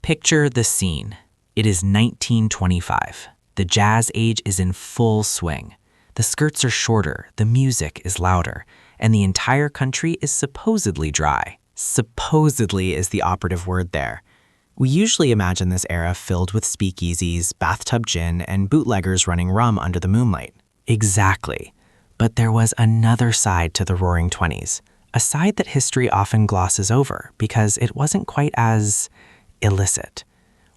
Picture the scene. It is 1925. The jazz age is in full swing. The skirts are shorter, the music is louder, and the entire country is supposedly dry. Supposedly is the operative word there. We usually imagine this era filled with speakeasies, bathtub gin, and bootleggers running rum under the moonlight. Exactly. But there was another side to the Roaring Twenties, a side that history often glosses over because it wasn't quite as illicit.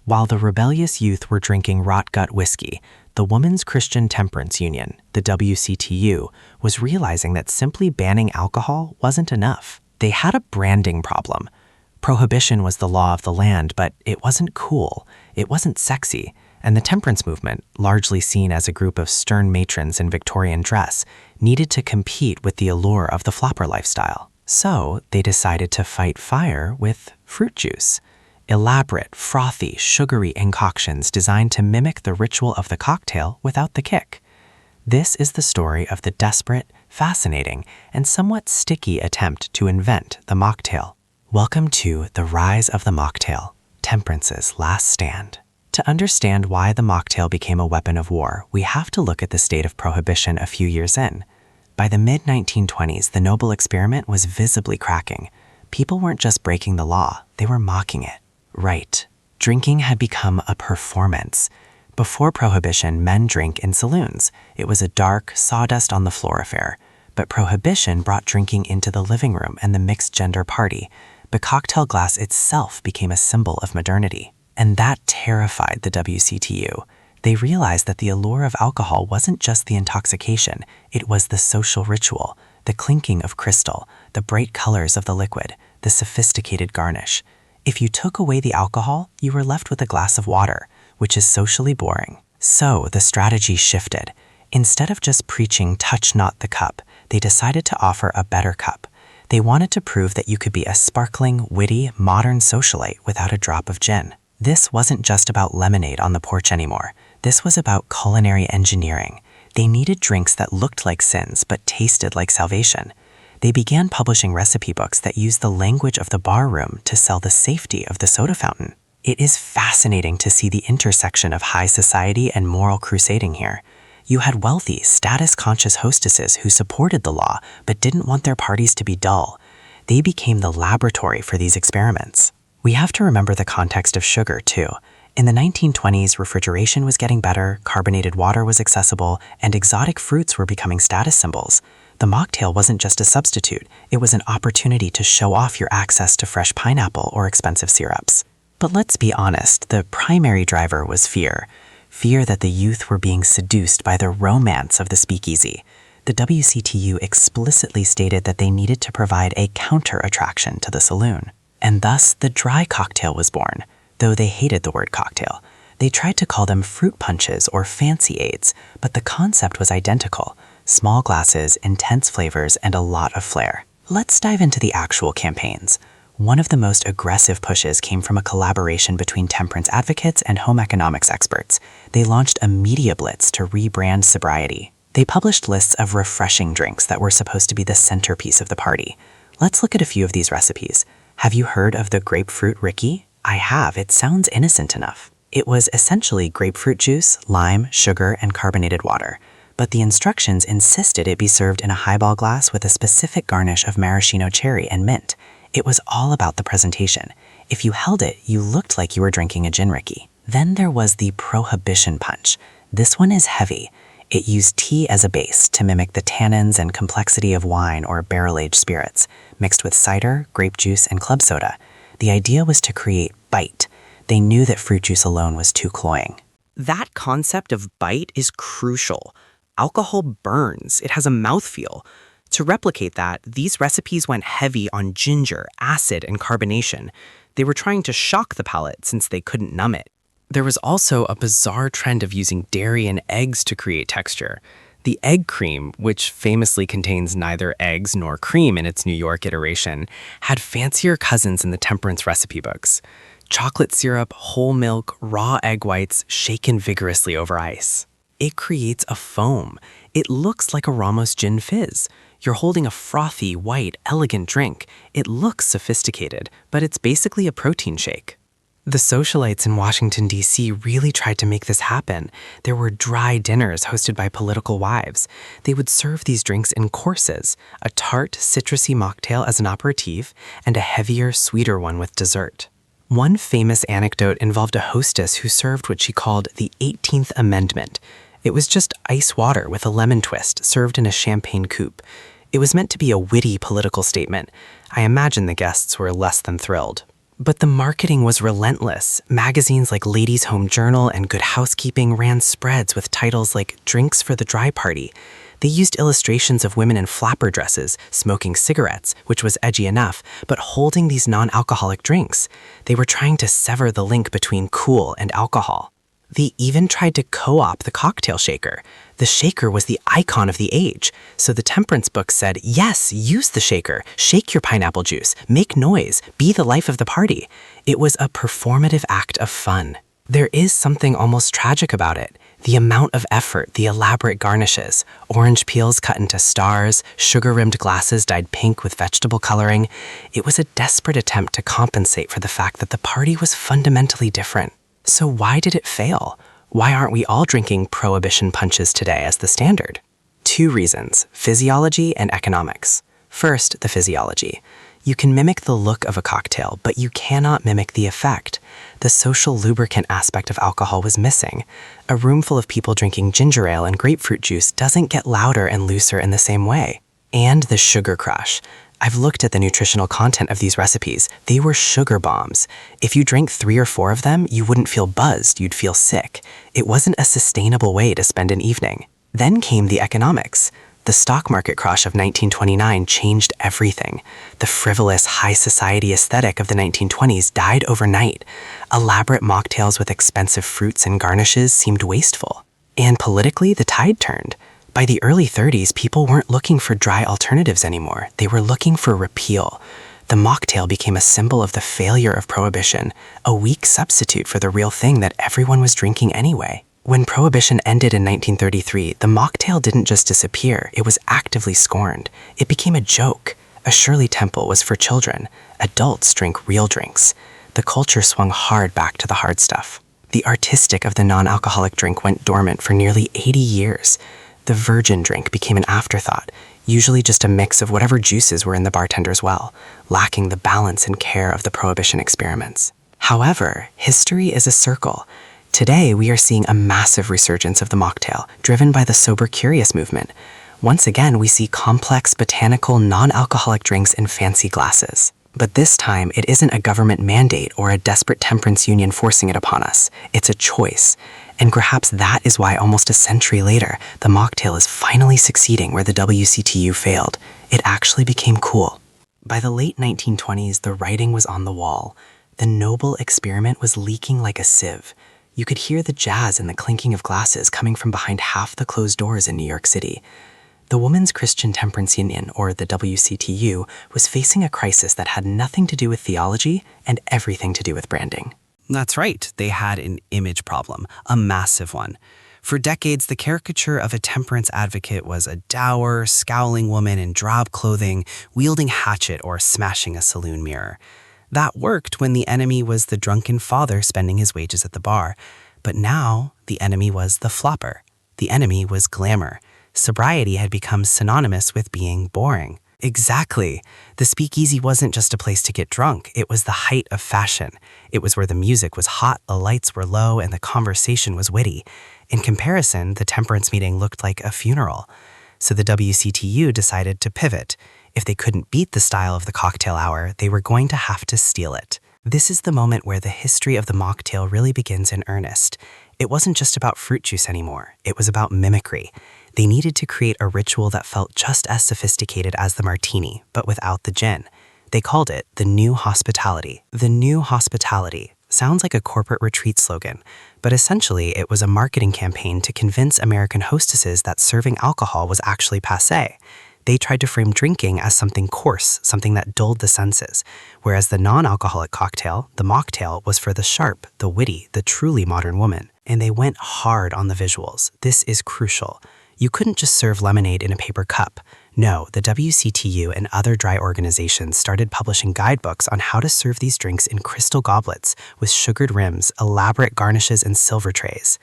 While the rebellious youth were drinking rot-gut whiskey, the Women's Christian Temperance Union, the WCTU, was realizing that simply banning alcohol wasn't enough. They had a branding problem. Prohibition was the law of the land, but it wasn't cool, it wasn't sexy, and the temperance movement, largely seen as a group of stern matrons in Victorian dress, needed to compete with the allure of the flapper lifestyle. So they decided to fight fire with fruit juice. Elaborate, frothy, sugary concoctions designed to mimic the ritual of the cocktail without the kick. This is the story of the desperate, fascinating, and somewhat sticky attempt to invent the mocktail. Welcome to The Rise of the Mocktail, Temperance's Last Stand. To understand why the mocktail became a weapon of war, we have to look at the state of prohibition a few years in. By the mid-1920s, the noble experiment was visibly cracking. People weren't just breaking the law, they were mocking it. Right. Drinking had become a performance. Before Prohibition, men drank in saloons. It was a dark, sawdust-on-the-floor affair. But Prohibition brought drinking into the living room and the mixed-gender party. The cocktail glass itself became a symbol of modernity. And that terrified the WCTU. They realized that the allure of alcohol wasn't just the intoxication, it was the social ritual, the clinking of crystal, the bright colors of the liquid, the sophisticated garnish. If you took away the alcohol, you were left with a glass of water, which is socially boring. So the strategy shifted. Instead of just preaching touch not the cup, they decided to offer a better cup. They wanted to prove that you could be a sparkling, witty, modern socialite without a drop of gin. This wasn't just about lemonade on the porch anymore. This was about culinary engineering. They needed drinks that looked like sins but tasted like salvation. They began publishing recipe books that used the language of the bar room to sell the safety of the soda fountain. It is fascinating to see the intersection of high society and moral crusading here. You had wealthy, status-conscious hostesses who supported the law but didn't want their parties to be dull. They became the laboratory for these experiments. We have to remember the context of sugar, too. In the 1920s, refrigeration was getting better, carbonated water was accessible, and exotic fruits were becoming status symbols. The mocktail wasn't just a substitute, it was an opportunity to show off your access to fresh pineapple or expensive syrups. But let's be honest, the primary driver was fear. Fear that the youth were being seduced by the romance of the speakeasy. The WCTU explicitly stated that they needed to provide a counter-attraction to the saloon. And thus, the dry cocktail was born, though they hated the word cocktail. They tried to call them fruit punches or fancy aids, but the concept was identical. Small glasses, intense flavors, and a lot of flair. Let's dive into the actual campaigns. One of the most aggressive pushes came from a collaboration between temperance advocates and home economics experts. They launched a media blitz to rebrand sobriety. They published lists of refreshing drinks that were supposed to be the centerpiece of the party. Let's look at a few of these recipes. Have you heard of the grapefruit Ricky? I have. It sounds innocent enough. It was essentially grapefruit juice, lime, sugar, and carbonated water. But the instructions insisted it be served in a highball glass with a specific garnish of maraschino cherry and mint. It was all about the presentation. If you held it, you looked like you were drinking a gin Ricky. Then there was the Prohibition punch. This one is heavy. It used tea as a base to mimic the tannins and complexity of wine or barrel-aged spirits, mixed with cider, grape juice, and club soda. The idea was to create bite. They knew that fruit juice alone was too cloying. That concept of bite is crucial. Alcohol burns. It has a mouthfeel. To replicate that, these recipes went heavy on ginger, acid, and carbonation. They were trying to shock the palate since they couldn't numb it. There was also a bizarre trend of using dairy and eggs to create texture. The egg cream, which famously contains neither eggs nor cream in its New York iteration, had fancier cousins in the temperance recipe books. Chocolate syrup, whole milk, raw egg whites shaken vigorously over ice. It creates a foam. It looks like a Ramos gin fizz. You're holding a frothy, white, elegant drink. It looks sophisticated, but it's basically a protein shake. The socialites in Washington, D.C. really tried to make this happen. There were dry dinners hosted by political wives. They would serve these drinks in courses, a tart, citrusy mocktail as an aperitif, and a heavier, sweeter one with dessert. One famous anecdote involved a hostess who served what she called the 18th Amendment. It was just ice water with a lemon twist served in a champagne coupe. It was meant to be a witty political statement. I imagine the guests were less than thrilled. But the marketing was relentless. Magazines like Ladies' Home Journal and Good Housekeeping ran spreads with titles like Drinks for the Dry Party. They used illustrations of women in flapper dresses, smoking cigarettes, which was edgy enough, but holding these non-alcoholic drinks. They were trying to sever the link between cool and alcohol. They even tried to co-opt the cocktail shaker. The shaker was the icon of the age, so the Temperance book said, yes, use the shaker, shake your pineapple juice, make noise, be the life of the party. It was a performative act of fun. There is something almost tragic about it. The amount of effort, the elaborate garnishes, orange peels cut into stars, sugar-rimmed glasses dyed pink with vegetable coloring. It was a desperate attempt to compensate for the fact that the party was fundamentally different. So why did it fail? Why aren't we all drinking Prohibition punches today as the standard? 2 reasons: physiology and economics. First, the physiology. You can mimic the look of a cocktail, but you cannot mimic the effect. The social lubricant aspect of alcohol was missing. A room full of people drinking ginger ale and grapefruit juice doesn't get louder and looser in the same way. And the sugar crush. I've looked at the nutritional content of these recipes. They were sugar bombs. If you drank 3 or 4 of them, you wouldn't feel buzzed, you'd feel sick. It wasn't a sustainable way to spend an evening. Then came the economics. The stock market crash of 1929 changed everything. The frivolous, high society aesthetic of the 1920s died overnight. Elaborate mocktails with expensive fruits and garnishes seemed wasteful. And politically, the tide turned. By the early 30s, people weren't looking for dry alternatives anymore. They were looking for repeal. The mocktail became a symbol of the failure of Prohibition, a weak substitute for the real thing that everyone was drinking anyway. When Prohibition ended in 1933, the mocktail didn't just disappear, it was actively scorned. It became a joke. A Shirley Temple was for children. Adults drink real drinks. The culture swung hard back to the hard stuff. The artistic of the non-alcoholic drink went dormant for nearly 80 years. The virgin drink became an afterthought, usually just a mix of whatever juices were in the bartender's well, lacking the balance and care of the Prohibition experiments. However, history is a circle. Today, we are seeing a massive resurgence of the mocktail, driven by the sober curious movement. Once again, we see complex, botanical, non-alcoholic drinks in fancy glasses. But this time, it isn't a government mandate or a desperate temperance union forcing it upon us. It's a choice. And perhaps that is why almost a century later, the mocktail is finally succeeding where the WCTU failed. It actually became cool. By the late 1920s, the writing was on the wall. The noble experiment was leaking like a sieve. You could hear the jazz and the clinking of glasses coming from behind half the closed doors in New York City. The Women's Christian Temperance Union, or the WCTU, was facing a crisis that had nothing to do with theology and everything to do with branding. That's right, they had an image problem, a massive one. For decades, the caricature of a temperance advocate was a dour, scowling woman in drab clothing, wielding hatchet or smashing a saloon mirror. That worked when the enemy was the drunken father spending his wages at the bar. But now, the enemy was the flopper. The enemy was glamour. Sobriety had become synonymous with being boring. Exactly. The speakeasy wasn't just a place to get drunk. It was the height of fashion. It was where the music was hot, the lights were low, and the conversation was witty. In comparison, the temperance meeting looked like a funeral. So the WCTU decided to pivot. If they couldn't beat the style of the cocktail hour, they were going to have to steal it. This is the moment where the history of the mocktail really begins in earnest. It wasn't just about fruit juice anymore. It was about mimicry. They needed to create a ritual that felt just as sophisticated as the martini, but without the gin. They called it the New Hospitality. The New Hospitality sounds like a corporate retreat slogan, but essentially it was a marketing campaign to convince American hostesses that serving alcohol was actually passé. They tried to frame drinking as something coarse, something that dulled the senses, whereas the non-alcoholic cocktail, the mocktail, was for the sharp, the witty, the truly modern woman. And they went hard on the visuals. This is crucial. You couldn't just serve lemonade in a paper cup. No, the WCTU and other dry organizations started publishing guidebooks on how to serve these drinks in crystal goblets with sugared rims, elaborate garnishes, and silver trays.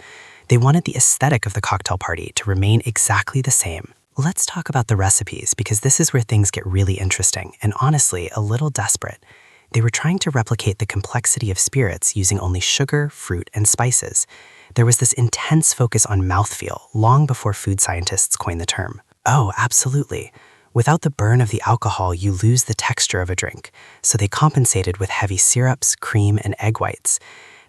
They wanted the aesthetic of the cocktail party to remain exactly the same. Let's talk about the recipes, because this is where things get really interesting and honestly a little desperate. They were trying to replicate the complexity of spirits using only sugar, fruit, and spices. There was this intense focus on mouthfeel long before food scientists coined the term. Oh, absolutely. Without the burn of the alcohol, you lose the texture of a drink, so they compensated with heavy syrups, cream, and egg whites.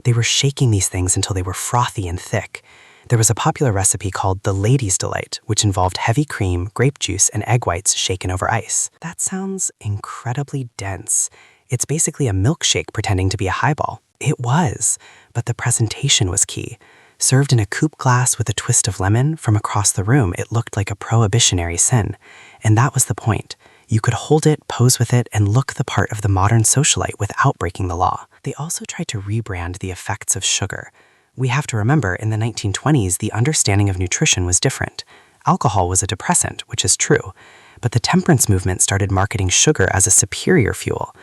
They were shaking these things until they were frothy and thick. There was a popular recipe called the Lady's Delight, which involved heavy cream, grape juice, and egg whites shaken over ice. That sounds incredibly dense. It's basically a milkshake pretending to be a highball. It was, but the presentation was key. Served in a coupe glass with a twist of lemon, from across the room it looked like a prohibitionary sin. And that was the point. You could hold it, pose with it, and look the part of the modern socialite without breaking the law. They also tried to rebrand the effects of sugar. We have to remember, in the 1920s, the understanding of nutrition was different. Alcohol was a depressant, which is true, but the temperance movement started marketing sugar as a superior fuel.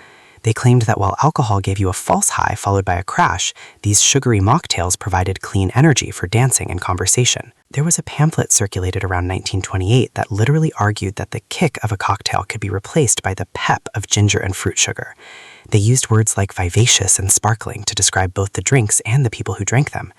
They claimed that while alcohol gave you a false high followed by a crash, these sugary mocktails provided clean energy for dancing and conversation. There was a pamphlet circulated around 1928 that literally argued that the kick of a cocktail could be replaced by the pep of ginger and fruit sugar. They used words like vivacious and sparkling to describe both the drinks and the people who drank them.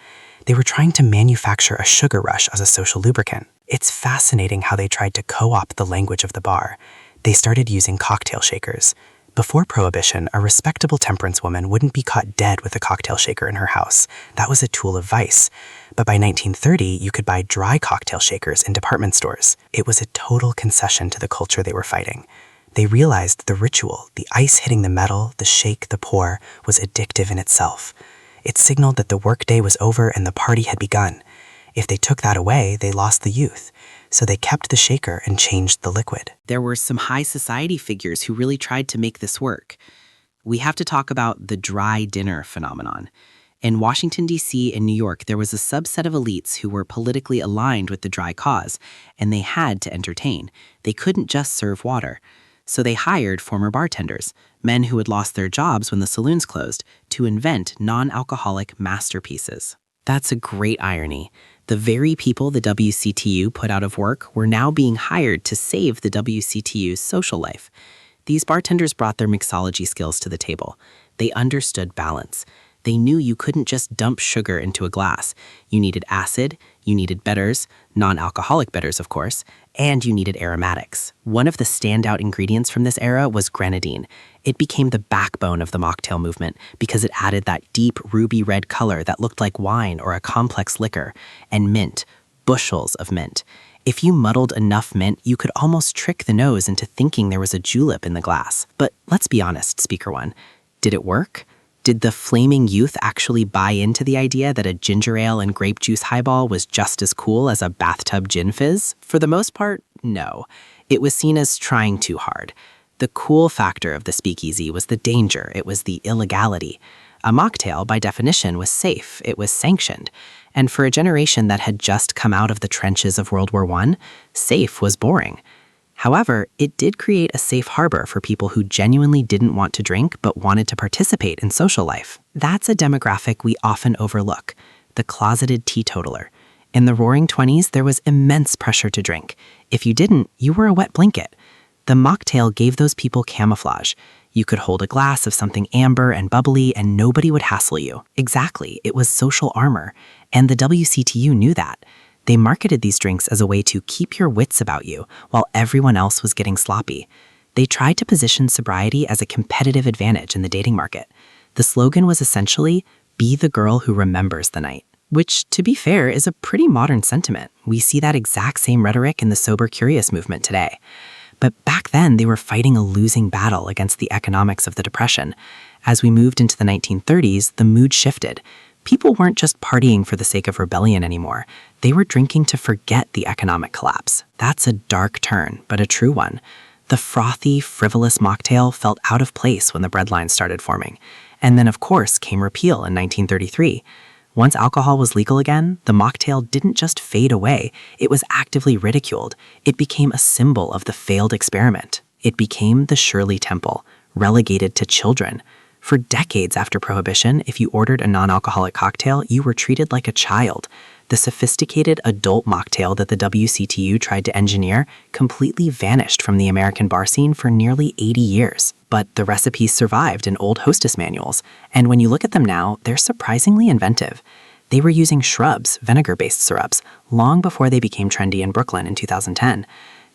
They were trying to manufacture a sugar rush as a social lubricant. It's fascinating how they tried to co-opt the language of the bar. They started using cocktail shakers. Before Prohibition, a respectable temperance woman wouldn't be caught dead with a cocktail shaker in her house. That was a tool of vice. But by 1930, you could buy dry cocktail shakers in department stores. It was a total concession to the culture they were fighting. They realized the ritual, the ice hitting the metal, the shake, the pour, was addictive in itself. It signaled that the workday was over and the party had begun. If they took that away, they lost the youth. So they kept the shaker and changed the liquid. There were some high society figures who really tried to make this work. We have to talk about the dry dinner phenomenon. In Washington, D.C. and New York, there was a subset of elites who were politically aligned with the dry cause, and they had to entertain. They couldn't just serve water. So they hired former bartenders, men who had lost their jobs when the saloons closed, to invent non-alcoholic masterpieces. That's a great irony. The very people the WCTU put out of work were now being hired to save the WCTU's social life. These bartenders brought their mixology skills to the table. They understood balance. They knew you couldn't just dump sugar into a glass. You needed acid, you needed bitters, non-alcoholic bitters, of course, and you needed aromatics. One of the standout ingredients from this era was grenadine. It became the backbone of the mocktail movement because it added that deep ruby red color that looked like wine or a complex liquor, and mint, bushels of mint. If you muddled enough mint, you could almost trick the nose into thinking there was a julep in the glass. But let's be honest, Speaker One, did it work? Did the flaming youth actually buy into the idea that a ginger ale and grape juice highball was just as cool as a bathtub gin fizz? For the most part, no. It was seen as trying too hard. The cool factor of the speakeasy was the danger. It was the illegality. A mocktail, by definition, was safe. It was sanctioned. And for a generation that had just come out of the trenches of World War I, safe was boring. However, it did create a safe harbor for people who genuinely didn't want to drink but wanted to participate in social life. That's a demographic we often overlook, the closeted teetotaler. In the Roaring '20s, there was immense pressure to drink. If you didn't, you were a wet blanket. The mocktail gave those people camouflage. You could hold a glass of something amber and bubbly and nobody would hassle you. Exactly, it was social armor. And the WCTU knew that. They marketed these drinks as a way to keep your wits about you while everyone else was getting sloppy. They tried to position sobriety as a competitive advantage in the dating market. The slogan was essentially, "Be the girl who remembers the night," which, to be fair, is a pretty modern sentiment. We see that exact same rhetoric in the sober curious movement today. But back then, they were fighting a losing battle against the economics of the Depression. As we moved into the 1930s, the mood shifted. People weren't just partying for the sake of rebellion anymore. They were drinking to forget the economic collapse. That's a dark turn, but a true one. The frothy, frivolous mocktail felt out of place when the breadlines started forming. And then, of course, came repeal in 1933. Once alcohol was legal again, the mocktail didn't just fade away, it was actively ridiculed. It became a symbol of the failed experiment. It became the Shirley Temple, relegated to children. For decades after Prohibition, if you ordered a non-alcoholic cocktail, you were treated like a child. The sophisticated adult mocktail that the WCTU tried to engineer completely vanished from the American bar scene for nearly 80 years. But the recipes survived in old hostess manuals, and when you look at them now, they're surprisingly inventive. They were using shrubs, vinegar-based syrups, long before they became trendy in Brooklyn in 2010.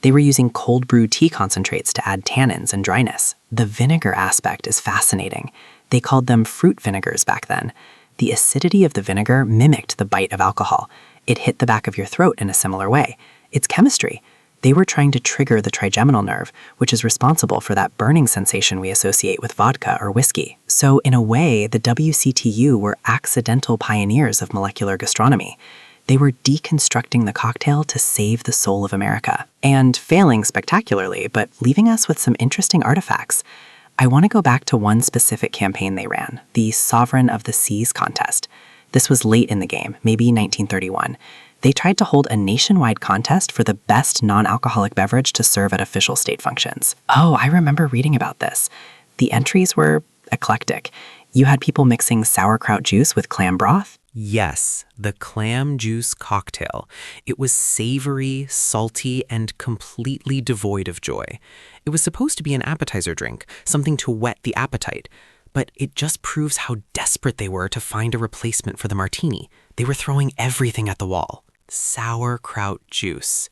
They were using cold brew tea concentrates to add tannins and dryness. The vinegar aspect is fascinating. They called them fruit vinegars back then. The acidity of the vinegar mimicked the bite of alcohol. It hit the back of your throat in a similar way. It's chemistry. They were trying to trigger the trigeminal nerve, which is responsible for that burning sensation we associate with vodka or whiskey. So in a way, the WCTU were accidental pioneers of molecular gastronomy. They were deconstructing the cocktail to save the soul of America. And failing spectacularly, but leaving us with some interesting artifacts. I want to go back to one specific campaign they ran, the Sovereign of the Seas contest. This was late in the game, maybe 1931. They tried to hold a nationwide contest for the best non-alcoholic beverage to serve at official state functions. Oh, I remember reading about this. The entries were eclectic. You had people mixing sauerkraut juice with clam broth. Yes, the clam juice cocktail. It was savory, salty, and completely devoid of joy. It was supposed to be an appetizer drink, something to whet the appetite. But it just proves how desperate they were to find a replacement for the martini. They were throwing everything at the wall. Sauerkraut juice.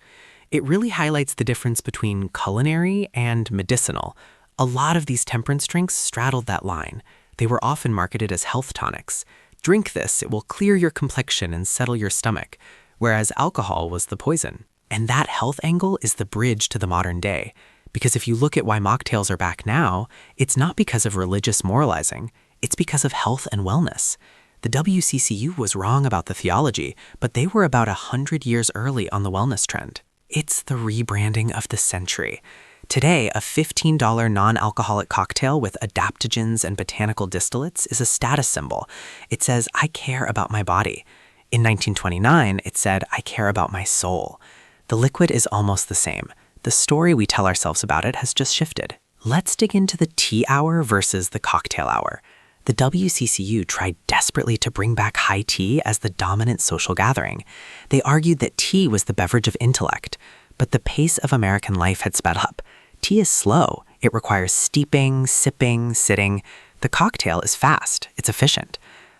It really highlights the difference between culinary and medicinal. A lot of these temperance drinks straddled that line. They were often marketed as health tonics. Drink this, it will clear your complexion and settle your stomach, whereas alcohol was the poison. And that health angle is the bridge to the modern day. Because if you look at why mocktails are back now, it's not because of religious moralizing, it's because of health and wellness. The WCCU was wrong about the theology, but they were about 100 years early on the wellness trend. It's the rebranding of the century. Today, a $15 non-alcoholic cocktail with adaptogens and botanical distillates is a status symbol. It says, I care about my body. In 1929, it said, I care about my soul. The liquid is almost the same. The story we tell ourselves about it has just shifted. Let's dig into the tea hour versus the cocktail hour. The WCCU tried desperately to bring back high tea as the dominant social gathering. They argued that tea was the beverage of intellect, but the pace of American life had sped up. Tea is slow. It requires steeping, sipping, sitting. The cocktail is fast. It's efficient.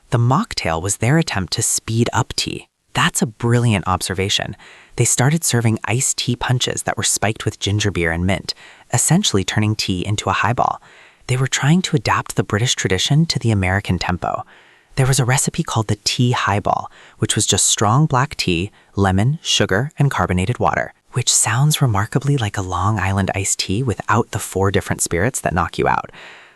The mocktail was their attempt to speed up tea. That's a brilliant observation. They started serving iced tea punches that were spiked with ginger beer and mint, essentially turning tea into a highball. They were trying to adapt the British tradition to the American tempo. There was a recipe called the tea highball, which was just strong black tea, lemon, sugar, and carbonated water, which sounds remarkably like a Long Island iced tea without the 4 different spirits that knock you out.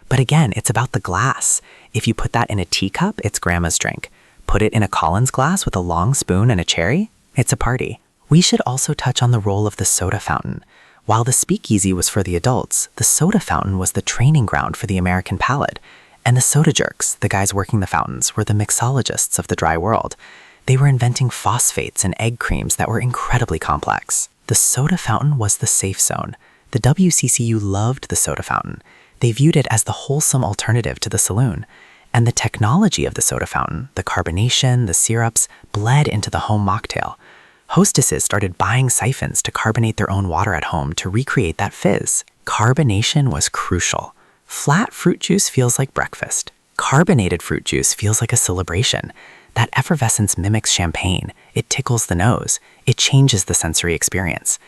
But again, it's about the glass. If you put that in a teacup, it's grandma's drink. Put it in a Collins glass with a long spoon and a cherry, it's a party. We should also touch on the role of the soda fountain. While the speakeasy was for the adults, the soda fountain was the training ground for the American palate. And the soda jerks, the guys working the fountains, were the mixologists of the dry world. They were inventing phosphates and egg creams that were incredibly complex. The soda fountain was the safe zone. The WCCU loved the soda fountain. They viewed it as the wholesome alternative to the saloon. And the technology of the soda fountain, the carbonation, the syrups, bled into the home mocktail. Hostesses started buying siphons to carbonate their own water at home to recreate that fizz. Carbonation was crucial. Flat fruit juice feels like breakfast. Carbonated fruit juice feels like a celebration. That effervescence mimics champagne. It tickles the nose. It changes the sensory experience.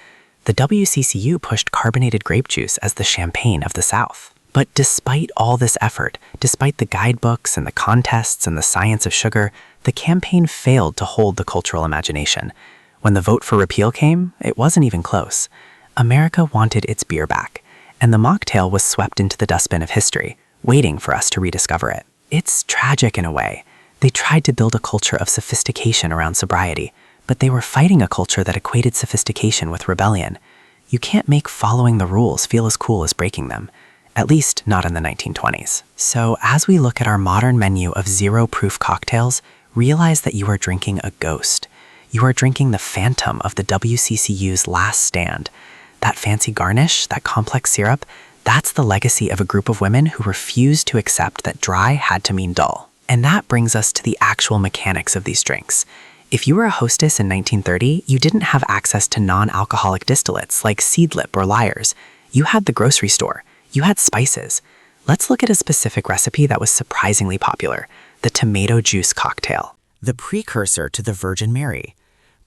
The WCCU pushed carbonated grape juice as the champagne of the South. But despite all this effort, despite the guidebooks and the contests and the science of sugar, the campaign failed to hold the cultural imagination. When the vote for repeal came, it wasn't even close. America wanted its beer back, and the mocktail was swept into the dustbin of history, waiting for us to rediscover it. It's tragic in a way. They tried to build a culture of sophistication around sobriety, but they were fighting a culture that equated sophistication with rebellion. You can't make following the rules feel as cool as breaking them, at least not in the 1920s. So as we look at our modern menu of zero-proof cocktails, realize that you are drinking a ghost. You are drinking the phantom of the WCCU's last stand. That fancy garnish, that complex syrup, that's the legacy of a group of women who refused to accept that dry had to mean dull. And that brings us to the actual mechanics of these drinks. If you were a hostess in 1930, you didn't have access to non-alcoholic distillates like Seedlip or Lyre's. You had the grocery store. You had spices. Let's look at a specific recipe that was surprisingly popular, the tomato juice cocktail. The precursor to the Virgin Mary.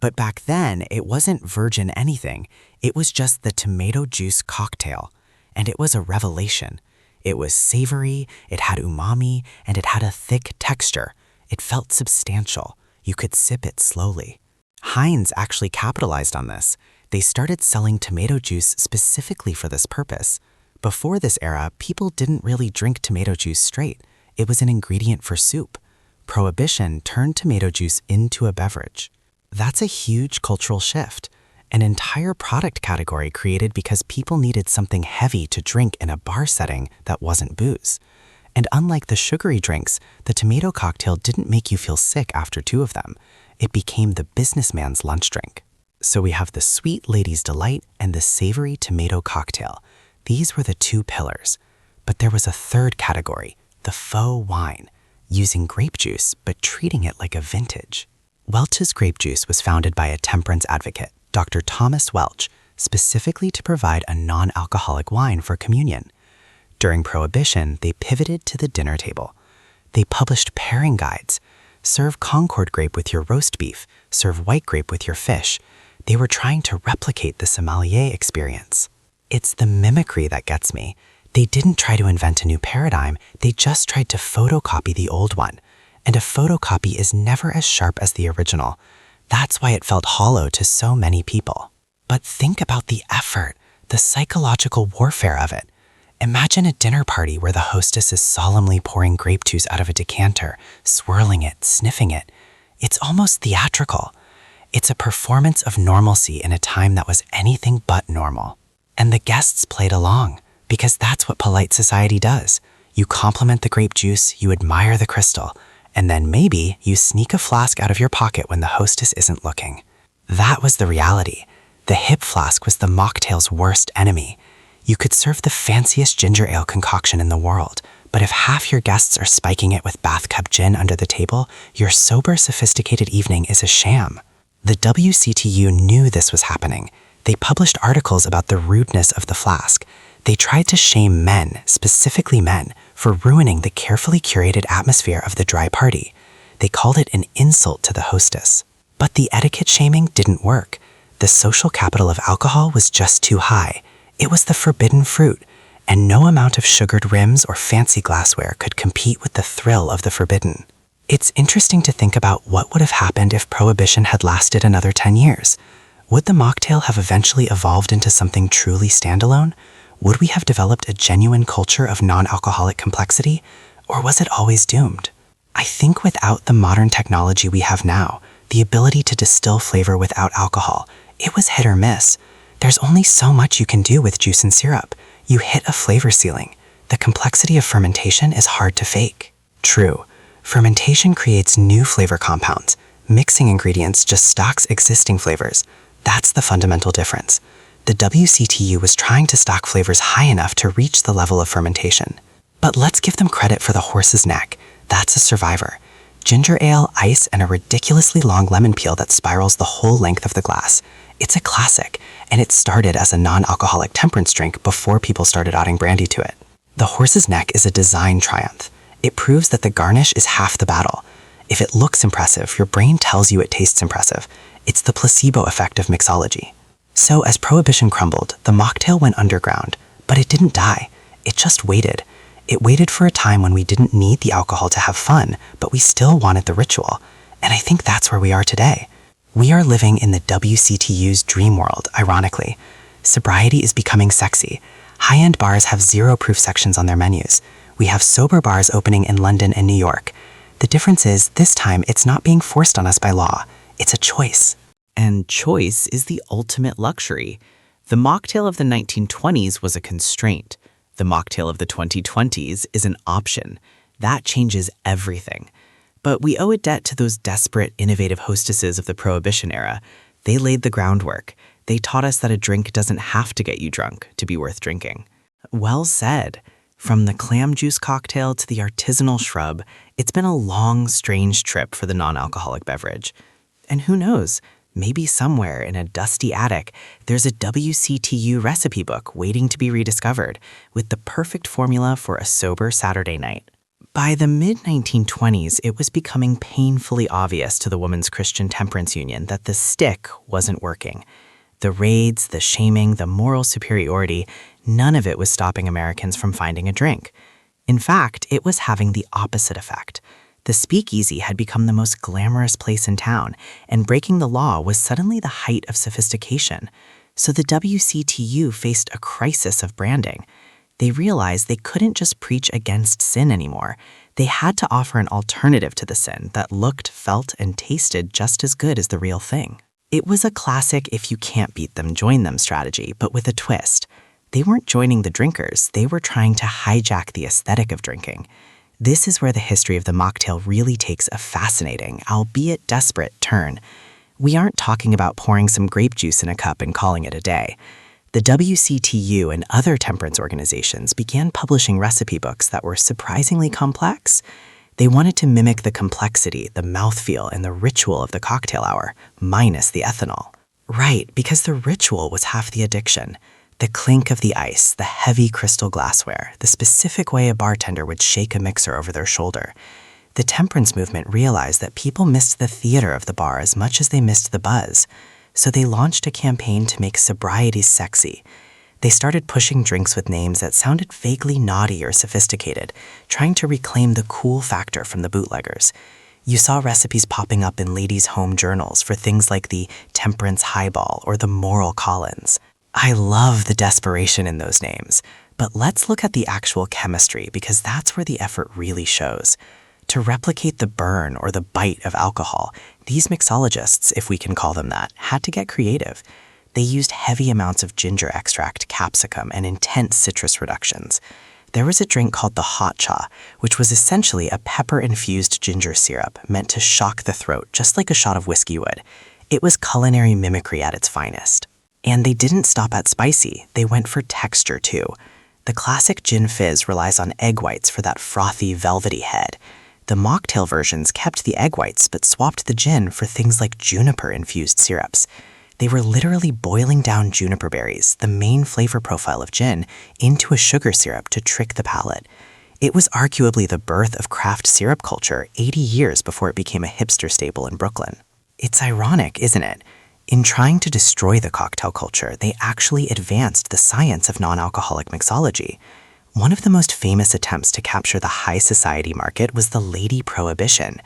But back then, it wasn't virgin anything. It was just the tomato juice cocktail. And it was a revelation. It was savory, it had umami, and it had a thick texture. It felt substantial. You could sip it slowly. Heinz actually capitalized on this. They started selling tomato juice specifically for this purpose. Before this era, people didn't really drink tomato juice straight. It was an ingredient for soup. Prohibition turned tomato juice into a beverage. That's a huge cultural shift. An entire product category created because people needed something heavy to drink in a bar setting that wasn't booze. And unlike the sugary drinks, the tomato cocktail didn't make you feel sick after 2 of them. It became the businessman's lunch drink. So we have the sweet lady's delight and the savory tomato cocktail. These were the 2 pillars. But there was a third category, the faux wine, using grape juice but treating it like a vintage. Welch's grape juice was founded by a temperance advocate, Dr. Thomas Welch, specifically to provide a non-alcoholic wine for communion. During Prohibition, they pivoted to the dinner table. They published pairing guides. Serve Concord grape with your roast beef, serve white grape with your fish. They were trying to replicate the sommelier experience. It's the mimicry that gets me. They didn't try to invent a new paradigm, they just tried to photocopy the old one. And a photocopy is never as sharp as the original. That's why it felt hollow to so many people. But think about the effort, the psychological warfare of it. Imagine a dinner party where the hostess is solemnly pouring grape juice out of a decanter, swirling it, sniffing it. It's almost theatrical. It's a performance of normalcy in a time that was anything but normal. And the guests played along, because that's what polite society does. You compliment the grape juice, you admire the crystal, and then maybe you sneak a flask out of your pocket when the hostess isn't looking. That was the reality. The hip flask was the mocktail's worst enemy. You could serve the fanciest ginger ale concoction in the world, but if half your guests are spiking it with bathtub gin under the table, your sober, sophisticated evening is a sham. The WCTU knew this was happening. They published articles about the rudeness of the flask. They tried to shame men, specifically men, for ruining the carefully curated atmosphere of the dry party. They called it an insult to the hostess. But the etiquette shaming didn't work. The social capital of alcohol was just too high. It was the forbidden fruit, and no amount of sugared rims or fancy glassware could compete with the thrill of the forbidden. It's interesting to think about what would have happened if Prohibition had lasted another 10 years. Would the mocktail have eventually evolved into something truly standalone? Would we have developed a genuine culture of non-alcoholic complexity, or was it always doomed? I think without the modern technology we have now, the ability to distill flavor without alcohol, it was hit or miss. There's only so much you can do with juice and syrup. You hit a flavor ceiling. The complexity of fermentation is hard to fake. True, fermentation creates new flavor compounds. Mixing ingredients just stocks existing flavors. That's the fundamental difference. The WCTU was trying to stock flavors high enough to reach the level of fermentation. But let's give them credit for the horse's neck. That's a survivor. Ginger ale, ice, and a ridiculously long lemon peel that spirals the whole length of the glass. It's a classic, and it started as a non-alcoholic temperance drink before people started adding brandy to it. The horse's neck is a design triumph. It proves that the garnish is half the battle. If it looks impressive, your brain tells you it tastes impressive. It's the placebo effect of mixology. So as Prohibition crumbled, the mocktail went underground, but it didn't die. It just waited. It waited for a time when we didn't need the alcohol to have fun, but we still wanted the ritual. And I think that's where we are today. We are living in the WCTU's dream world, ironically. Sobriety is becoming sexy. High-end bars have zero-proof sections on their menus. We have sober bars opening in London and New York. The difference is, this time, it's not being forced on us by law. It's a choice. And choice is the ultimate luxury. The mocktail of the 1920s was a constraint. The mocktail of the 2020s is an option. That changes everything. But we owe a debt to those desperate, innovative hostesses of the Prohibition era. They laid the groundwork. They taught us that a drink doesn't have to get you drunk to be worth drinking. Well said. From the clam juice cocktail to the artisanal shrub, it's been a long, strange trip for the non-alcoholic beverage. And who knows, maybe somewhere in a dusty attic, there's a WCTU recipe book waiting to be rediscovered with the perfect formula for a sober Saturday night. By the mid-1920s, it was becoming painfully obvious to the Women's Christian Temperance Union that the stick wasn't working. The raids, the shaming, the moral superiority, none of it was stopping Americans from finding a drink. In fact, it was having the opposite effect. The speakeasy had become the most glamorous place in town, and breaking the law was suddenly the height of sophistication. So the WCTU faced a crisis of branding. They realized they couldn't just preach against sin anymore. They had to offer an alternative to the sin that looked, felt, and tasted just as good as the real thing. It was a classic if you can't beat them, join them strategy, but with a twist. They weren't joining the drinkers, they were trying to hijack the aesthetic of drinking. This is where the history of the mocktail really takes a fascinating, albeit desperate, turn. We aren't talking about pouring some grape juice in a cup and calling it a day. The WCTU and other temperance organizations began publishing recipe books that were surprisingly complex. They wanted to mimic the complexity, the mouthfeel, and the ritual of the cocktail hour, minus the ethanol. Right, because the ritual was half the addiction. The clink of the ice, the heavy crystal glassware, the specific way a bartender would shake a mixer over their shoulder. The temperance movement realized that people missed the theater of the bar as much as they missed the buzz. So they launched a campaign to make sobriety sexy. They started pushing drinks with names that sounded vaguely naughty or sophisticated, trying to reclaim the cool factor from the bootleggers. You saw recipes popping up in ladies' home journals for things like the Temperance Highball or the Moral Collins. I love the desperation in those names, but let's look at the actual chemistry because that's where the effort really shows. To replicate the burn or the bite of alcohol, these mixologists, if we can call them that, had to get creative. They used heavy amounts of ginger extract, capsicum, and intense citrus reductions. There was a drink called the hot cha, which was essentially a pepper-infused ginger syrup meant to shock the throat, just like a shot of whiskey would. It was culinary mimicry at its finest. And they didn't stop at spicy, they went for texture too. The classic gin fizz relies on egg whites for that frothy, velvety head. The mocktail versions kept the egg whites but swapped the gin for things like juniper-infused syrups. They were literally boiling down juniper berries, the main flavor profile of gin, into a sugar syrup to trick the palate. It was arguably the birth of craft syrup culture 80 years before it became a hipster staple in Brooklyn. It's ironic, isn't it? In trying to destroy the cocktail culture, they actually advanced the science of non-alcoholic mixology. One of the most famous attempts to capture the high society market was the Lady Prohibition.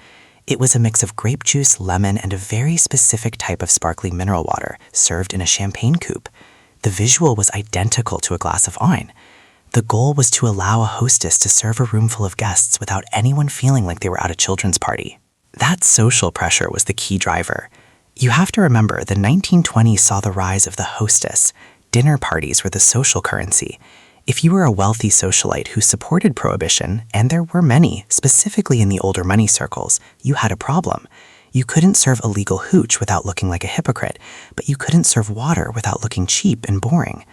It was a mix of grape juice, lemon, and a very specific type of sparkling mineral water served in a champagne coupe. The visual was identical to a glass of wine. The goal was to allow a hostess to serve a room full of guests without anyone feeling like they were at a children's party. That social pressure was the key driver. You have to remember, the 1920s saw the rise of the hostess. Dinner parties were the social currency. If you were a wealthy socialite who supported Prohibition, and there were many, specifically in the older money circles, you had a problem. You couldn't serve illegal hooch without looking like a hypocrite, but you couldn't serve water without looking cheap and boring.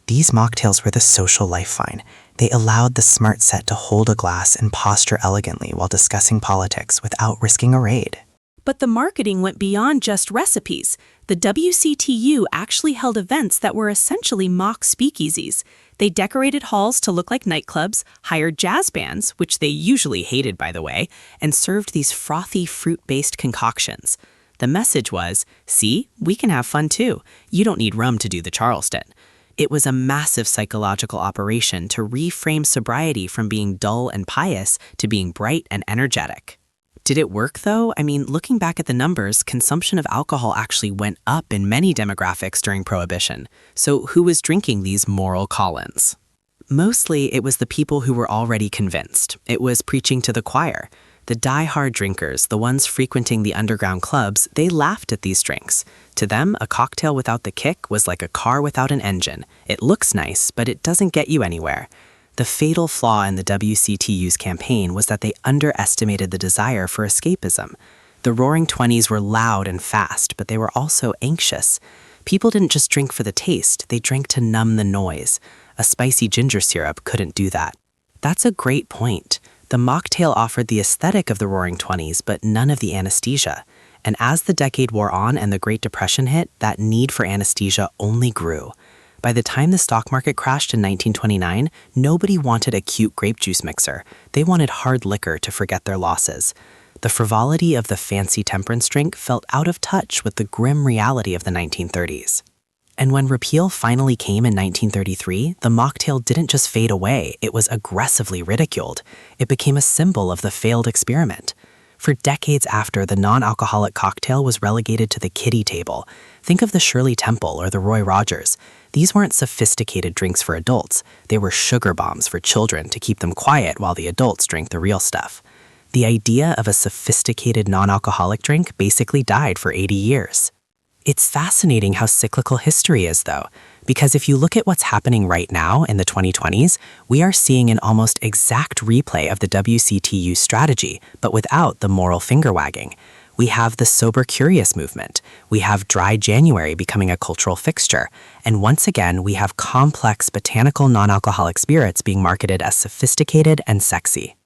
These mocktails were the social lifeline. They allowed the smart set to hold a glass and posture elegantly while discussing politics without risking a raid. But the marketing went beyond just recipes. The WCTU actually held events that were essentially mock speakeasies. They decorated halls to look like nightclubs, hired jazz bands, which they usually hated, by the way, and served these frothy fruit-based concoctions. The message was, see, we can have fun too. You don't need rum to do the Charleston. It was a massive psychological operation to reframe sobriety from being dull and pious to being bright and energetic. Did it work, though? I mean, looking back at the numbers, consumption of alcohol actually went up in many demographics during Prohibition. So who was drinking these moral Collins? Mostly, it was the people who were already convinced. It was preaching to the choir. The die-hard drinkers, the ones frequenting the underground clubs, they laughed at these drinks. To them, a cocktail without the kick was like a car without an engine. It looks nice, but it doesn't get you anywhere. The fatal flaw in the WCTU's campaign was that they underestimated the desire for escapism. The Roaring Twenties were loud and fast, but they were also anxious. People didn't just drink for the taste, they drank to numb the noise. A spicy ginger syrup couldn't do that. That's a great point. The Mocktail offered the aesthetic of the Roaring Twenties, but none of the anesthesia. And as the decade wore on and the Great Depression hit, that need for anesthesia only grew. By the time the stock market crashed in 1929, nobody wanted a cute grape juice mixer. They wanted hard liquor to forget their losses. The frivolity of the fancy temperance drink felt out of touch with the grim reality of the 1930s. And when repeal finally came in 1933, the mocktail didn't just fade away, it was aggressively ridiculed. It became a symbol of the failed experiment. For decades after, the non-alcoholic cocktail was relegated to the kiddie table. Think of the Shirley Temple or the Roy Rogers. These weren't sophisticated drinks for adults. They were sugar bombs for children to keep them quiet while the adults drank the real stuff. The idea of a sophisticated non-alcoholic drink basically died for 80 years. It's fascinating how cyclical history is, though, because if you look at what's happening right now in the 2020s, we are seeing an almost exact replay of the WCTU strategy, but without the moral finger-wagging. We have the sober curious movement. We have dry January becoming a cultural fixture. And once again, we have complex botanical non-alcoholic spirits being marketed as sophisticated and sexy.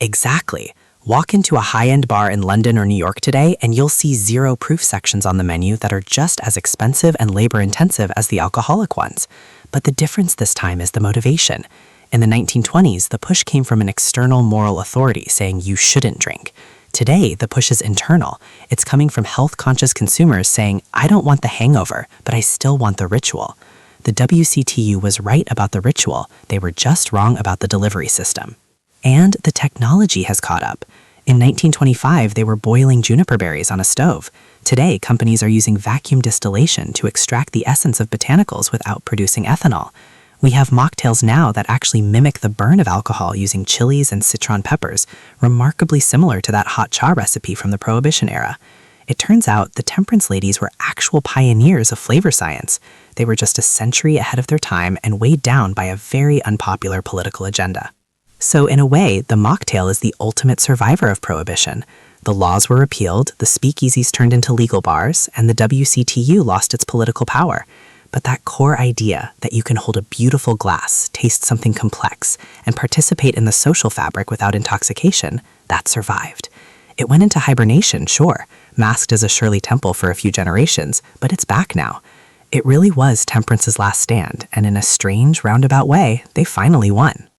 Exactly. Walk into a high-end bar in London or New York today, and you'll see zero proof sections on the menu that are just as expensive and labor-intensive as the alcoholic ones. But the difference this time is the motivation. In the 1920s, the push came from an external moral authority saying you shouldn't drink. Today, the push is internal. It's coming from health-conscious consumers saying, I don't want the hangover, but I still want the ritual. The WCTU was right about the ritual. They were just wrong about the delivery system. And the technology has caught up. In 1925, they were boiling juniper berries on a stove. Today, companies are using vacuum distillation to extract the essence of botanicals without producing ethanol. We have mocktails now that actually mimic the burn of alcohol using chilies and citron peppers, remarkably similar to that hot cha recipe from the Prohibition era. It turns out the temperance ladies were actual pioneers of flavor science. They were just a century ahead of their time and weighed down by a very unpopular political agenda. So in a way, the mocktail is the ultimate survivor of Prohibition. The laws were repealed, the speakeasies turned into legal bars, and the WCTU lost its political power. But that core idea that you can hold a beautiful glass, taste something complex, and participate in the social fabric without intoxication, that survived. It went into hibernation, sure, masked as a Shirley Temple for a few generations, but it's back now. It really was Temperance's last stand, and in a strange, roundabout way, they finally won.